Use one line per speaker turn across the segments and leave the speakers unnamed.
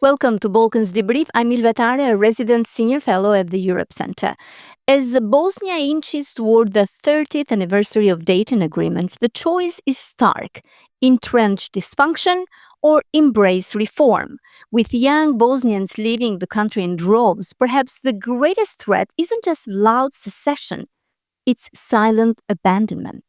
Welcome to Balkans Debrief. I'm Ilva Tare, a resident senior fellow at the Europe Center. As Bosnia inches toward the 30th anniversary of Dayton Agreement, the choice is stark: entrench dysfunction or embrace reform. With young Bosnians leaving the country in droves, perhaps the greatest threat isn't just loud secession, it's silent abandonment.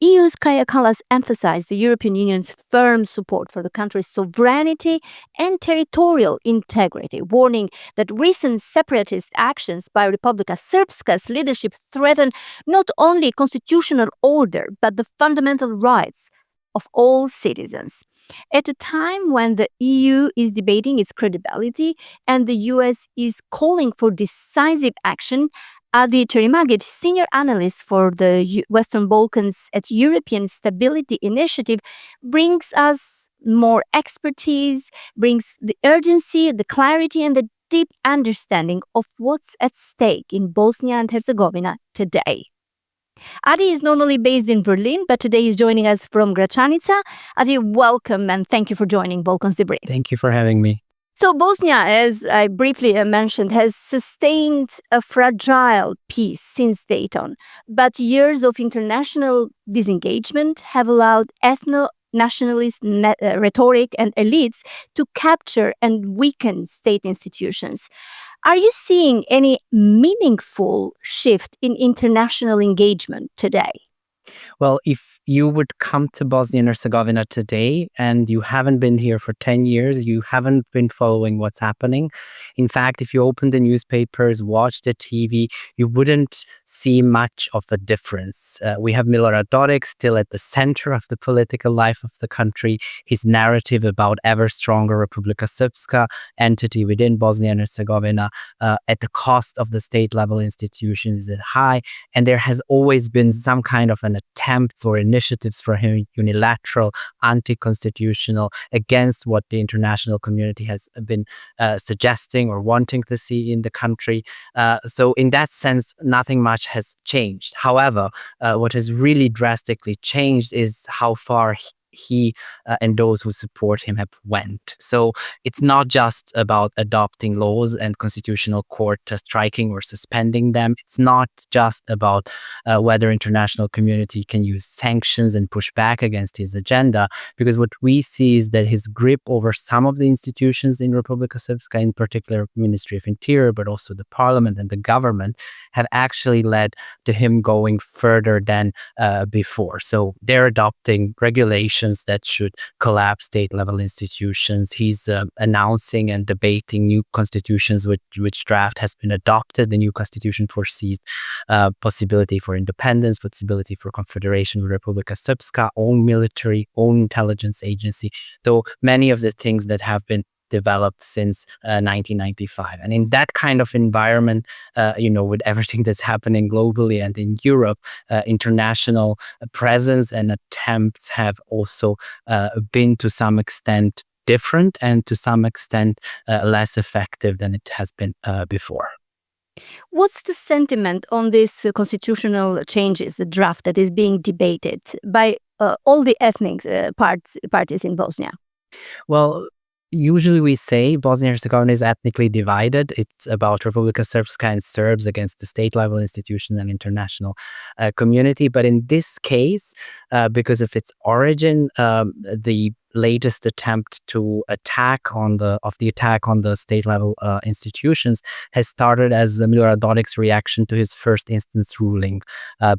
EU's Kaja Kallas emphasized the European Union's firm support for the country's sovereignty and territorial integrity, warning that recent separatist actions by Republika Srpska's leadership threaten not only constitutional order, but the fundamental rights of all citizens. At a time when the EU is debating its credibility and the US is calling for decisive action, Adnan Ćerimagić, senior analyst for the Western Balkans at European Stability Initiative, brings us more expertise, brings the urgency, the clarity, and the deep understanding of what's at stake in Bosnia and Herzegovina today. Adi is normally based in Berlin, but today he's joining us from Gračanica. Adi, welcome and thank you for joining Balkans Debrief.
Thank you for having me.
So Bosnia, as I briefly mentioned, has sustained a fragile peace since Dayton, but years of international disengagement have allowed ethno-nationalist rhetoric and elites to capture and weaken state institutions. Are you seeing any meaningful shift in international engagement today?
Well, if you would come to Bosnia and Herzegovina today and you haven't been here for 10 years, you haven't been following what's happening. In fact, if you open the newspapers, watch the TV, you wouldn't see much of a difference. We have Milorad Dodik still at the center of the political life of the country. His narrative about ever stronger Republika Srpska entity within Bosnia and Herzegovina at the cost of the state-level institutions is high. And there has always been some kind of an attempts or initiatives for him, unilateral, anti-constitutional, against what the international community has been suggesting or wanting to see in the country. So in that sense, nothing much has changed. However, what has really drastically changed is how far he and those who support him have went. So it's not just about adopting laws and constitutional court striking or suspending them. It's not just about whether international community can use sanctions and push back against his agenda, because what we see is that his grip over some of the institutions in Republika Srpska, in particular Ministry of Interior, but also the parliament and the government, have actually led to him going further than before. So they're adopting regulations that should collapse state-level institutions. He's announcing and debating new constitutions, which draft has been adopted. The new constitution foresees possibility for independence, possibility for confederation with Republika Srpska, own military, own intelligence agency. So many of the things that have been developed since 1995. And in that kind of environment, with everything that's happening globally and in Europe, international presence and attempts have also been to some extent different and to some extent less effective than it has been before.
What's the sentiment on these constitutional changes, the draft that is being debated by all the ethnic parties in Bosnia?
Well, usually we say Bosnia and Herzegovina is ethnically divided. It's about Republika Srpska and Serbs against the state-level institutions and international community. But in this case, because of its origin, the latest attempt to attack on the state-level institutions has started as Milorad Dodik's reaction to his first instance ruling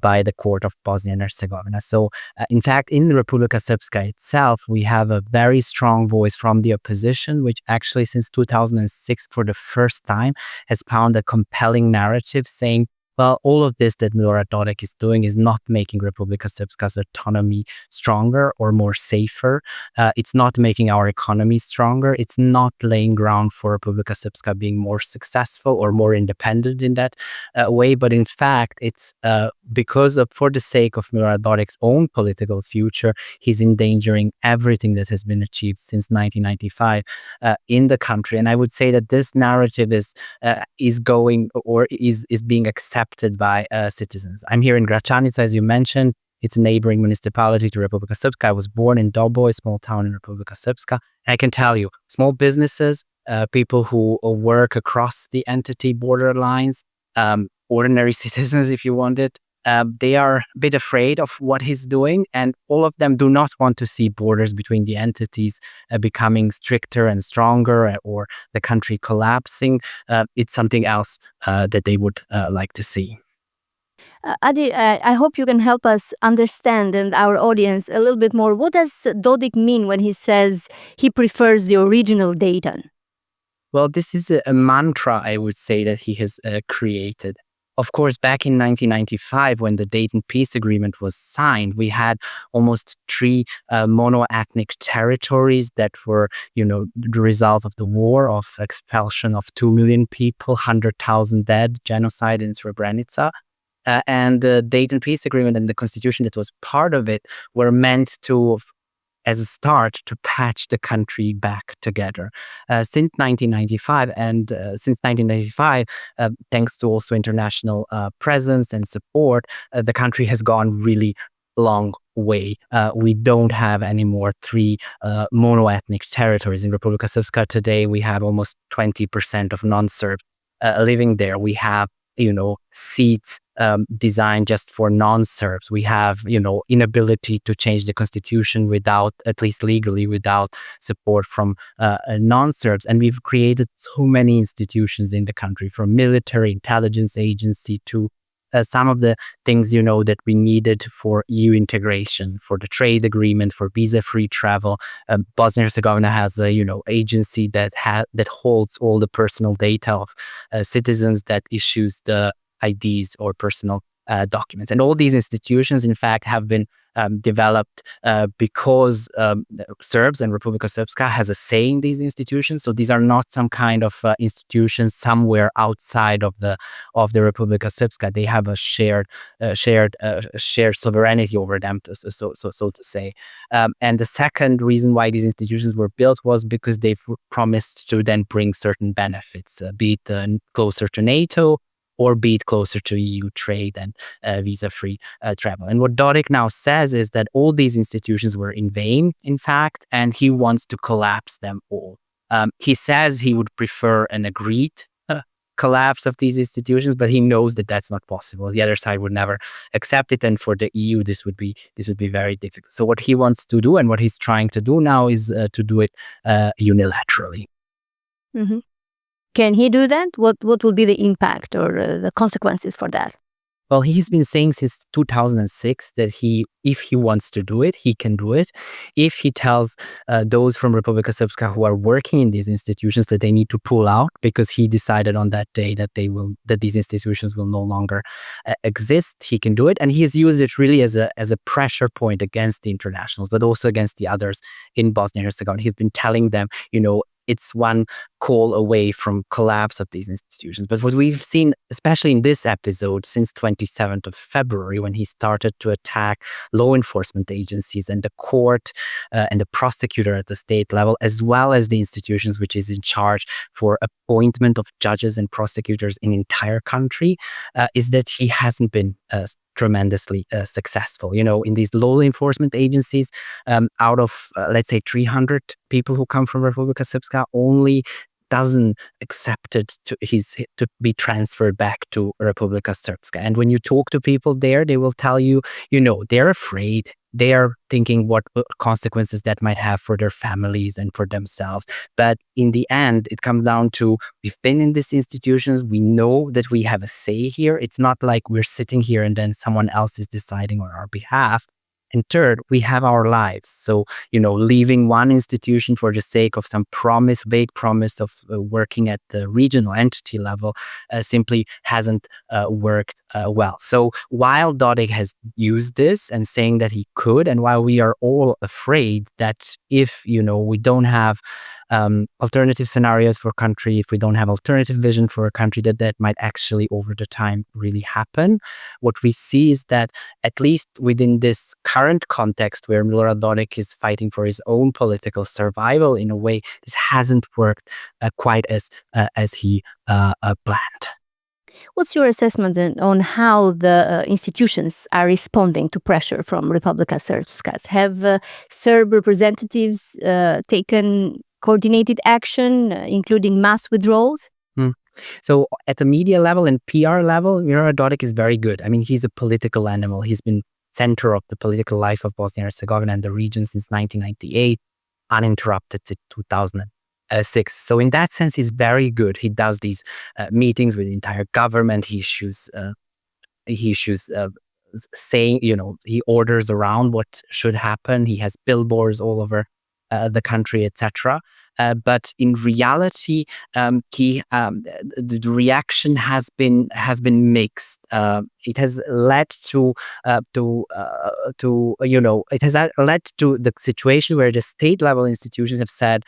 by the court of Bosnia and Herzegovina. So, in fact, in Republika Srpska itself, we have a very strong voice from the opposition, which actually since 2006, for the first time, has found a compelling narrative saying, well, all of this that Milorad Dodik is doing is not making Republika Srpska's autonomy stronger or more safer. It's not making our economy stronger. It's not laying ground for Republika Srpska being more successful or more independent in that way. But in fact, it's for the sake of Milorad Dodik's own political future, he's endangering everything that has been achieved since 1995 in the country. And I would say that this narrative is being accepted by citizens. I'm here in Gračanica, as you mentioned. It's a neighboring municipality to Republika Srpska. I was born in Doboj, a small town in Republika Srpska. And I can tell you, small businesses, people who work across the entity border lines, ordinary citizens, if you want it, they are a bit afraid of what he's doing, and all of them do not want to see borders between the entities becoming stricter and stronger, or the country collapsing. It's something else that they would like to see.
Adi, I hope you can help us understand, and our audience, a little bit more. What does Dodik mean when he says he prefers the original Dayton?
Well, this is a mantra, I would say, that he has created. Of course, back in 1995, when the Dayton Peace Agreement was signed, we had almost three mono-ethnic territories that were, the result of the war, of expulsion of 2 million people, 100,000 dead, genocide in Srebrenica. And the Dayton Peace Agreement and the constitution that was part of it were meant to, as a start, to patch the country back together. Since 1995, thanks to also international presence and support, the country has gone really long way. We don't have anymore three mono-ethnic territories. In Republika Srpska today, we have almost 20% of non-Serbs living there. We have seats designed just for non-Serbs. We have, inability to change the constitution without, at least legally, without support from non-Serbs. And we've created so many institutions in the country, from military intelligence agency to some of the things, that we needed for EU integration, for the trade agreement, for visa-free travel. Bosnia and Herzegovina has a, agency that holds all the personal data of citizens, that issues the IDs or personal documents. And all these institutions, in fact, have been developed because Serbs and Republika Srpska has a say in these institutions. So these are not some kind of institutions somewhere outside of the Republika Srpska. They have a shared sovereignty over them, so to say. And the second reason why these institutions were built was because they've promised to then bring certain benefits, be it closer to NATO, or be it closer to EU trade and visa-free travel. And what Dodik now says is that all these institutions were in vain, in fact, and he wants to collapse them all. He says he would prefer an agreed collapse of these institutions, but he knows that that's not possible. The other side would never accept it, and for the EU, this would be very difficult. So what he wants to do, and what he's trying to do now, is to do it unilaterally.
Mm-hmm. Can he do that? What will be the impact or the consequences for that?
Well, he's been saying since 2006 that if he wants to do it, he can do it. If he tells those from Republika Srpska who are working in these institutions that they need to pull out because he decided on that day that these institutions will no longer exist, he can do it. And he has used it really as a pressure point against the internationals, but also against the others in Bosnia and Herzegovina. He's been telling them, it's one call away from collapse of these institutions. But what we've seen, especially in this episode, since 27th of February, when he started to attack law enforcement agencies and the court and the prosecutor at the state level, as well as the institutions which is in charge for appointment of judges and prosecutors in entire country, is that he hasn't been tremendously successful. In these law enforcement agencies, out of, let's say, 300 people who come from Republika Srpska, only doesn't accepted to be transferred back to Republika Srpska. And when you talk to people there, they will tell you, they're afraid. They are thinking what consequences that might have for their families and for themselves. But in the end, it comes down to, we've been in these institutions. We know that we have a say here. It's not like we're sitting here and then someone else is deciding on our behalf. And third, we have our lives. So, leaving one institution for the sake of some vague promise of working at the regional entity level simply hasn't worked well. So while Dodik has used this and saying that he could, and while we are all afraid that if, we don't have alternative scenarios for a country, if we don't have alternative vision for a country, that might actually over the time really happen. What we see is that, at least within this current context where Milorad Dodik is fighting for his own political survival, in a way, this hasn't worked quite as he planned.
What's your assessment on how the institutions are responding to pressure from Republika Srpska? Have Serb representatives taken coordinated action, including mass withdrawals?
So at the media level and PR level, Milorad Dodik is very good. I mean, he's a political animal. He's been center of the political life of Bosnia and Herzegovina and the region since 1998, uninterrupted since 2006. So in that sense, he's very good. He does these meetings with the entire government. He issues saying, he orders around what should happen. He has billboards all over the country, etc. But in reality, the reaction has been mixed. It has led to the situation where the state level institutions have said,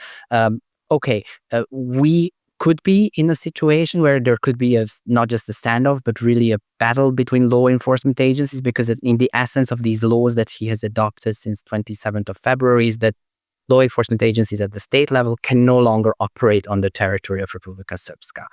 okay, we could be in a situation where there could be not just a standoff, but really a battle between law enforcement agencies, because in the essence of these laws that he has adopted since 27th of February is that law enforcement agencies at the state level can no longer operate on the territory of Republika Srpska.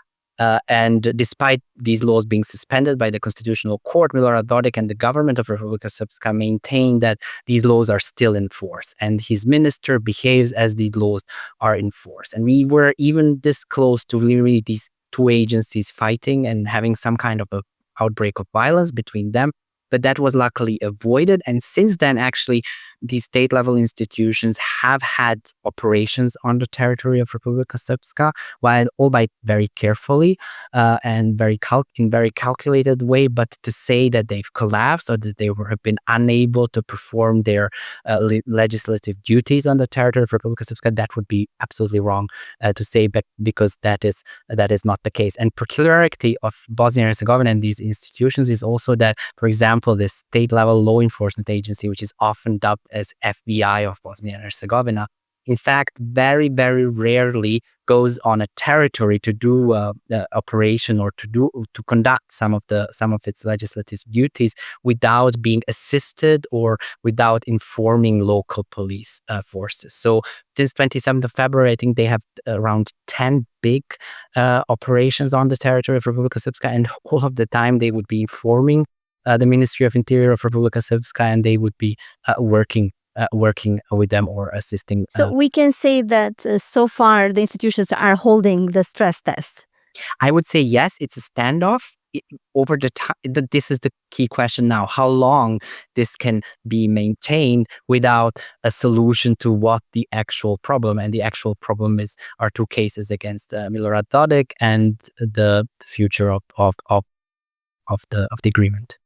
And despite these laws being suspended by the Constitutional Court, Milorad Dodik and the government of Republika Srpska maintain that these laws are still in force, and his minister behaves as these laws are in force. And we were even this close to really these two agencies fighting and having some kind of an outbreak of violence between them. But that was luckily avoided. And since then, actually, these state-level institutions have had operations on the territory of Republika Srpska, while albeit very carefully and in very calculated way. But to say that they've collapsed or that they have been unable to perform their legislative duties on the territory of Republika Srpska, that would be absolutely wrong to say, but because that is not the case. And peculiarity of Bosnia and Herzegovina and these institutions is also that, for example, this state-level law enforcement agency, which is often dubbed as FBI of Bosnia and Herzegovina, in fact, very, very rarely goes on a territory to do operation or to conduct some of its legislative duties without being assisted or without informing local police forces. So since 27th of February, I think they have around 10 big operations on the territory of Republika Srpska, and all of the time they would be informing the Ministry of Interior of Republika Srpska, and they would be working with them or assisting.
So we can say that so far the institutions are holding the stress test.
I would say yes, it's a standoff. Over the time, this is the key question now: how long this can be maintained without a solution to what the actual problem? And the actual problem are two cases against Milorad Dodik and the future of the agreement.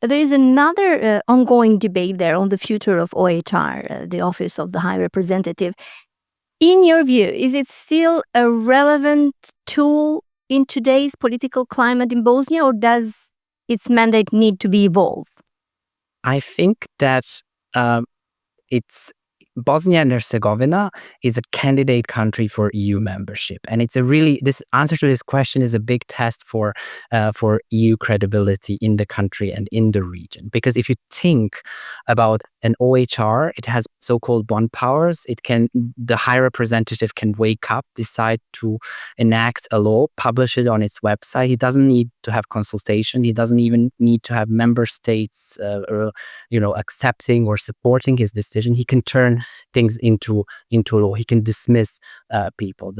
There is another ongoing debate there on the future of OHR, the Office of the High Representative. In your view, is it still a relevant tool in today's political climate in Bosnia, or does its mandate need to be evolved?
I think that Bosnia and Herzegovina is a candidate country for EU membership, and this answer to this question is a big test for EU credibility in the country and in the region. Because if you think about an OHR, it has so-called bond powers. The High Representative can wake up, decide to enact a law, publish it on its website. He doesn't need to have consultation. He doesn't even need to have member states, accepting or supporting his decision. He can turn things into law. He can dismiss people.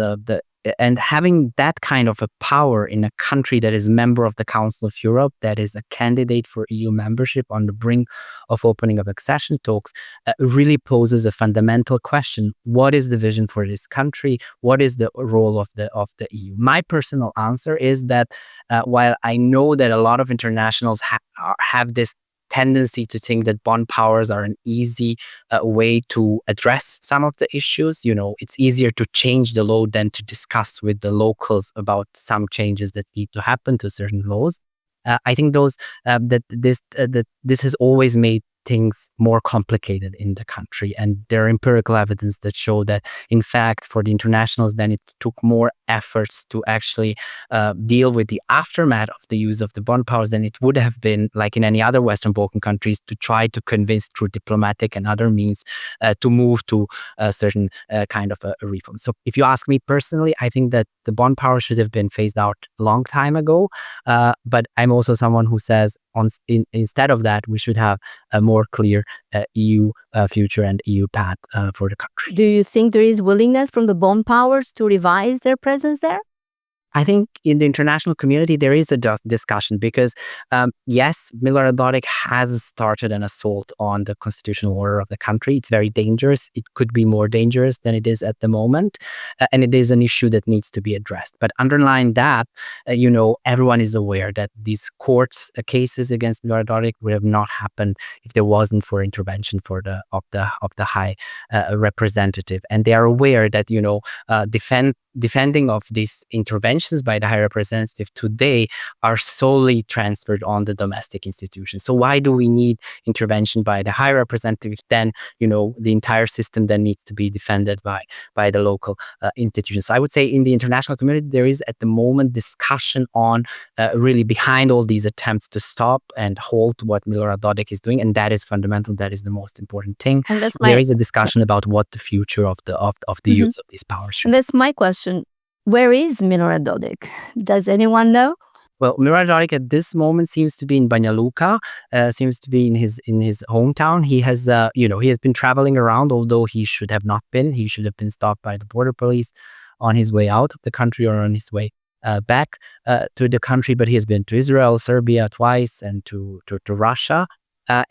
And having that kind of a power in a country that is a member of the Council of Europe, that is a candidate for EU membership on the brink of opening of accession talks, really poses a fundamental question. What is the vision for this country? What is the role of the EU? My personal answer is that while I know that a lot of internationals have this tendency to think that bond powers are an easy way to address some of the issues. It's easier to change the law than to discuss with the locals about some changes that need to happen to certain laws. I think this has always made things more complicated in the country. And there are empirical evidence that show that, in fact, for the internationals, then it took more efforts to actually deal with the aftermath of the use of the bond powers than it would have been, like in any other Western Balkan countries, to try to convince through diplomatic and other means to move to a certain kind of a reform. So if you ask me personally, I think that the bond power should have been phased out a long time ago. But I'm also someone who says instead of that, we should have a more clear EU future and EU path for the country.
Do you think there is willingness from the bond powers to revise their presence there?
I think in the international community, there is a discussion because, yes, Milorad Dodik has started an assault on the constitutional order of the country. It's very dangerous. It could be more dangerous than it is at the moment. And it is an issue that needs to be addressed. But underlying that, everyone is aware that these courts cases against Milorad Dodik would have not happened if there wasn't for intervention of the high representative. And they are aware that, defending of these interventions by the High Representative today are solely transferred on the domestic institutions. So why do we need intervention by the High Representative? Then, the entire system then needs to be defended by the local institutions. So I would say in the international community, there is at the moment discussion on really behind all these attempts to stop and halt what Milorad Dodik is doing. And that is fundamental. That is the most important thing.
And
there is a discussion about what the future of the use of these powers should be.
And that's my question. Where is Milorad Dodik? Does anyone know?
Well, Milorad Dodik at this moment seems to be in Banja Luka, seems to be in his hometown. He has, he has been traveling around, although he should have not been. He should have been stopped by the border police on his way out of the country or on his way back to the country. But he has been to Israel, Serbia twice, and to Russia.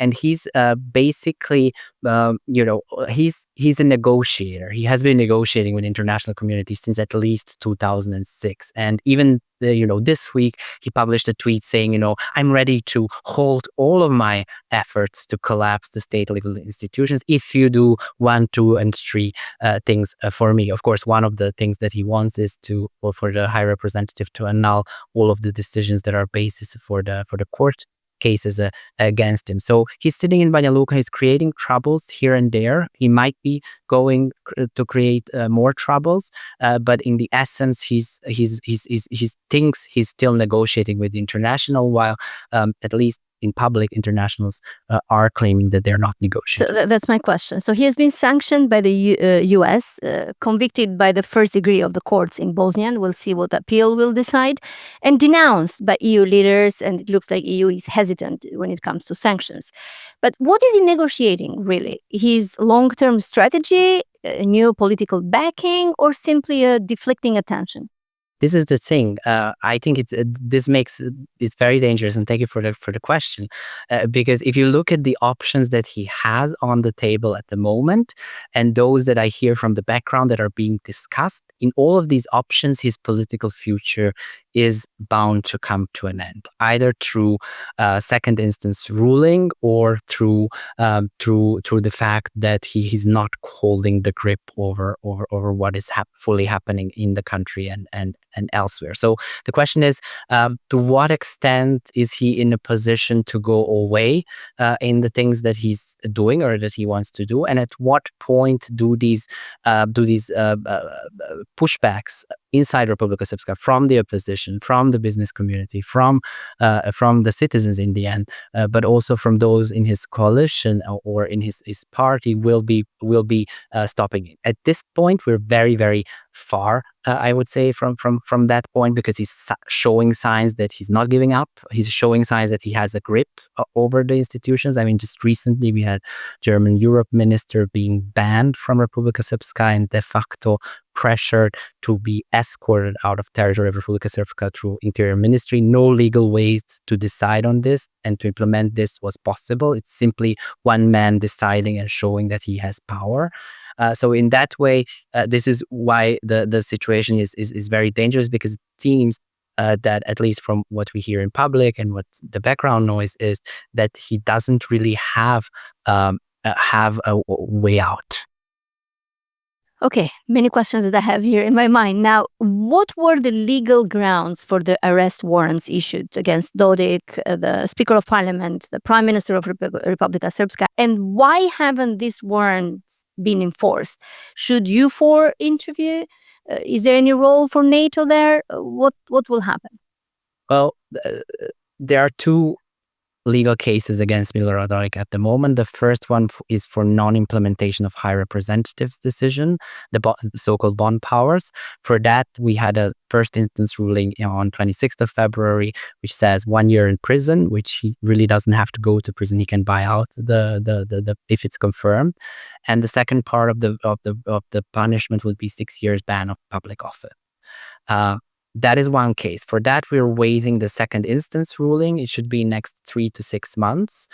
And he's basically, he's a negotiator. He has been negotiating with the international community since at least 2006. And even, this week, he published a tweet saying, I'm ready to halt all of my efforts to collapse the state legal institutions if you do 1, 2, and 3 things for me. Of course, one of the things that he wants is for the High Representative to annul all of the decisions that are basis for the court cases against him. So he's sitting in Banja Luka, he's creating troubles here and there. He might be going to create more troubles, but in the essence, he thinks he's still negotiating with the international, while at least in public, internationals are claiming that they're not negotiating.
So that's my question. So he has been sanctioned by the U.S., convicted by the first degree of the courts in Bosnia, and we'll see what appeal will decide, and denounced by EU leaders, and it looks like EU is hesitant when it comes to sanctions. But what is he negotiating, really? His long-term strategy, a new political backing, or simply a deflecting attention?
This is the thing. I think this makes it very dangerous, and thank you for the question. Because if you look at the options that he has on the table at the moment, and those that I hear from the background that are being discussed, in all of these options, his political future is bound to come to an end, either through second instance ruling or through the fact that he's not holding the grip over what is fully happening in the country and elsewhere. So the question is, to what extent is he in a position to go away in the things that he's doing or that he wants to do, and at what point do these pushbacks inside Republika Srpska from the opposition, from the business community, from the citizens in the end, but also from those in his coalition or in his party will be stopping it. At this point, we're very, very far, I would say, from that point, because he's showing signs that he's not giving up. He's showing signs that he has a grip over the institutions. I mean, just recently we had German Europe minister being banned from Republika Srpska and de facto pressured to be escorted out of territory of Republika Srpska through Interior Ministry. No legal ways to decide on this and to implement this was possible. It's simply one man deciding and showing that he has power. So in that way, this is why the situation is very dangerous, because it seems that, at least from what we hear in public and what the background noise is, that he doesn't really have a way out.
Okay, many questions that I have here in my mind. Now, what were the legal grounds for the arrest warrants issued against Dodik, the Speaker of Parliament, the Prime Minister of Republika Srpska, and why haven't these warrants been enforced? Should EUFOR interview? Is there any role for NATO there? What will happen?
Well, there are two legal cases against Milorad Dodik at the moment. The first one is for non-implementation of High Representative's decision, the so-called bond powers. For that, we had a first instance ruling on 26th of February, which says 1 year in prison, which he really doesn't have to go to prison. He can buy out the if it's confirmed. And the second part of the punishment would be 6 years ban of public office. That is one case. For that, we're waiting the second instance ruling. It should be next 3 to 6 months.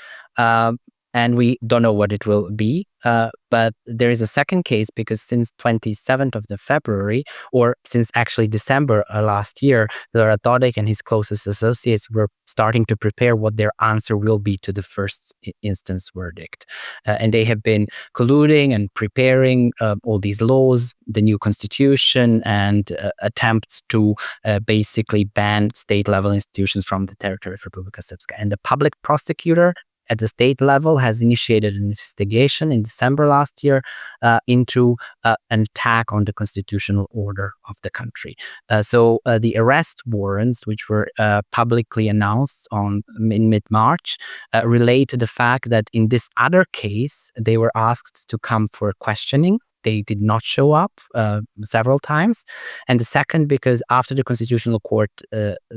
And we don't know what it will be. But there is a second case because since 27th of the February, or since actually December last year, Milorad Dodik and his closest associates were starting to prepare what their answer will be to the first instance verdict. And they have been colluding and preparing all these laws, the new constitution, and attempts to basically ban state-level institutions from the territory of Republika Srpska. And the public prosecutor at the state level has initiated an investigation in December last year into an attack on the constitutional order of the country. So the arrest warrants, which were publicly announced in mid-March, relate to the fact that in this other case, they were asked to come for questioning. They did not show up several times. And the second, because after the Constitutional Court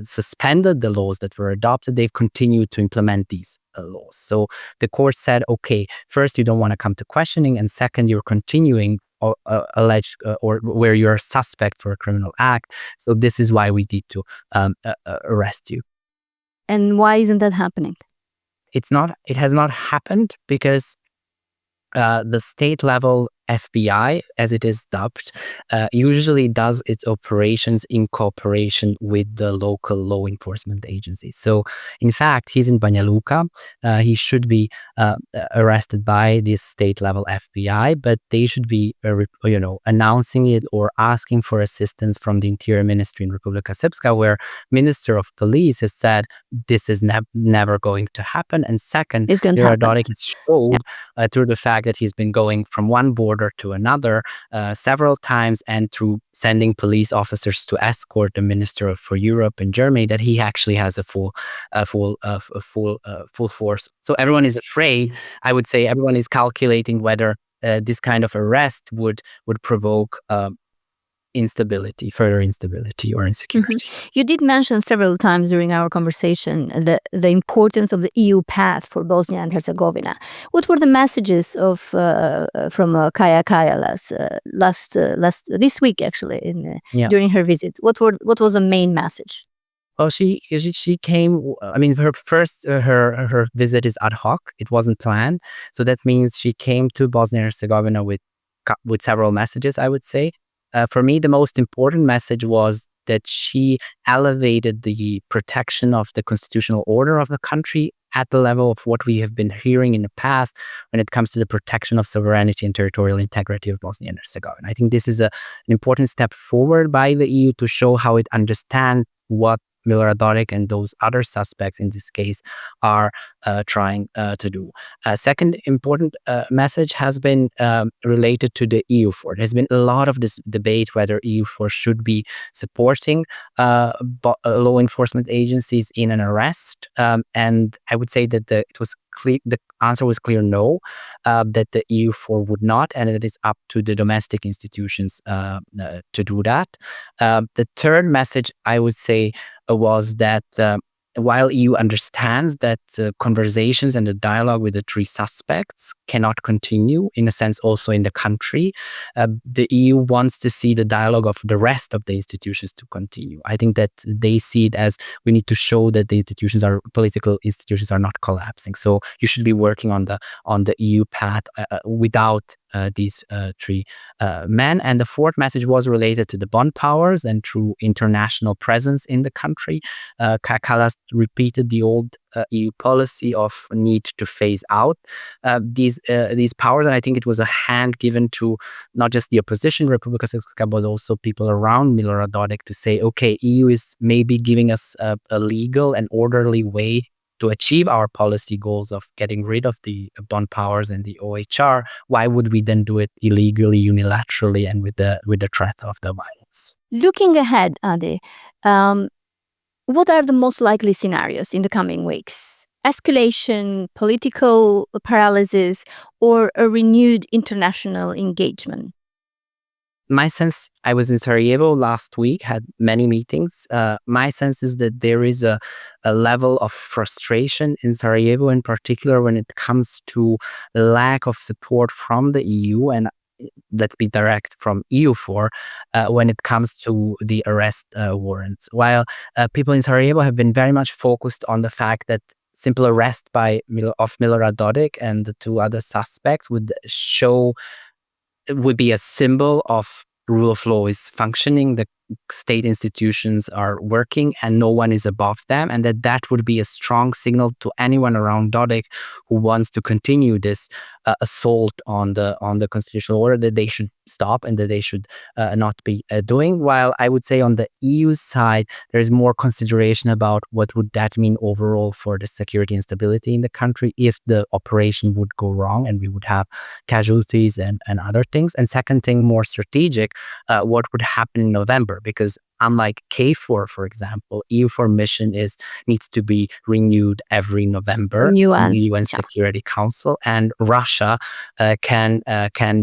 suspended the laws that were adopted, they've continued to implement these laws. So the court said, okay, first, you don't want to come to questioning, and second, you're continuing alleged or where you're a suspect for a criminal act. So this is why we need to arrest you.
And why isn't that happening?
It has not happened because the state level FBI, as it is dubbed, usually does its operations in cooperation with the local law enforcement agencies. So, in fact, he's in Banja Luka. He should be arrested by this state-level FBI, but they should be, announcing it or asking for assistance from the Interior Ministry in Republika Srpska, where Minister of Police has said this is never going to happen. And second, Milorad Dodik has showed through the fact that he's been going from one border to another several times, and through sending police officers to escort the Minister for Europe in Germany, that he actually has a full force. So everyone is afraid. I would say everyone is calculating whether this kind of arrest would provoke further instability or insecurity.
Mm-hmm. You did mention several times during our conversation the importance of the EU path for Bosnia and Herzegovina. What were the messages of from Kaja Kallas this week actually during her visit? What was the main message?
Well, she came. I mean, her visit is ad hoc. It wasn't planned, so that means she came to Bosnia and Herzegovina with several messages, I would say. For me, the most important message was that she elevated the protection of the constitutional order of the country at the level of what we have been hearing in the past when it comes to the protection of sovereignty and territorial integrity of Bosnia and Herzegovina. I think this is an important step forward by the EU to show how it understands what Milorad Dodik and those other suspects in this case are trying to do. Second important message has been related to the EUFOR. There's been a lot of this debate whether EUFOR should be supporting law enforcement agencies in an arrest. And I would say that the answer was clear no, that the EUFOR would not, and it is up to the domestic institutions to do that. The third message, I would say, was that while EU understands that conversations and the dialogue with the three suspects cannot continue, in a sense also in the country, the EU wants to see the dialogue of the rest of the institutions to continue. I think that they see it as we need to show that the political institutions are not collapsing. So you should be working on the EU path without three men. And the fourth message was related to the bond powers and through international presence in the country. Kallas repeated the old EU policy of need to phase out these powers, and I think it was a hand given to not just the opposition, Republika Srpska, but also people around Milorad Dodik to say, okay, EU is maybe giving us a legal and orderly way to achieve our policy goals of getting rid of the bond powers and the OHR. Why would we then do it illegally, unilaterally, and with the threat of the violence?
Looking ahead, Ade, what are the most likely scenarios in the coming weeks? Escalation, political paralysis, or a renewed international engagement?
My sense, I was in Sarajevo last week, had many meetings. My sense is that there is a level of frustration in Sarajevo, in particular when it comes to the lack of support from the EU, and let's be direct, from EUFOR, when it comes to the arrest warrants. While people in Sarajevo have been very much focused on the fact that simple arrest of Milorad Dodik and the two other suspects would be a symbol of rule of law is functioning, the state institutions are working, and no one is above them, and that would be a strong signal to anyone around Dodik who wants to continue this assault on the constitutional order, that they should stop and that they should not be doing. While I would say on the EU side, there is more consideration about what would that mean overall for the security and stability in the country if the operation would go wrong and we would have casualties and other things. And second thing, more strategic, what would happen in November? Because unlike KFOR, for example, EUFOR mission needs to be renewed every November in the UN Security Council, and Russia can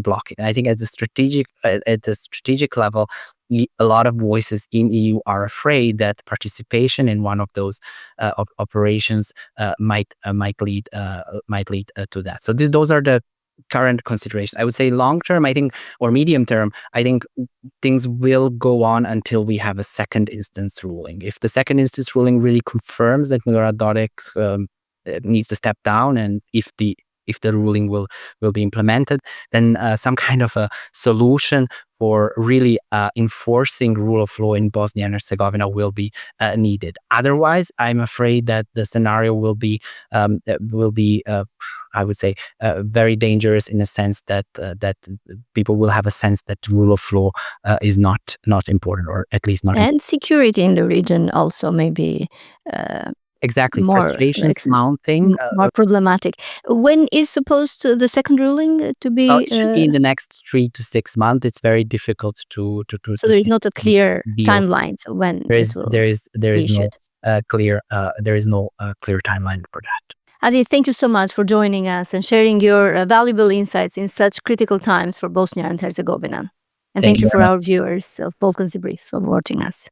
block it. And I think at the strategic level, a lot of voices in EU are afraid that participation in one of those operations might lead to that. So those are the current considerations. I would say long term, I think, or medium term, I think things will go on until we have a second instance ruling. If the second instance ruling really confirms that Milorad Dodik needs to step down, and if the ruling will be implemented, then some kind of a solution for really enforcing rule of law in Bosnia and Herzegovina will be needed. Otherwise, I'm afraid that the scenario will be I would say very dangerous, in a sense that people will have a sense that rule of law is not important, or at least not.
And security in the region also maybe.
Exactly, frustrations mounting.
More problematic. When is supposed the second ruling to be?
It should be in the next 3 to 6 months. It's very difficult to.
So there is not a clear timeline. So when
there is no clear timeline for that.
Adi, thank you so much for joining us and sharing your valuable insights in such critical times for Bosnia and Herzegovina. And thank you for our viewers of Balkans Debrief for watching us.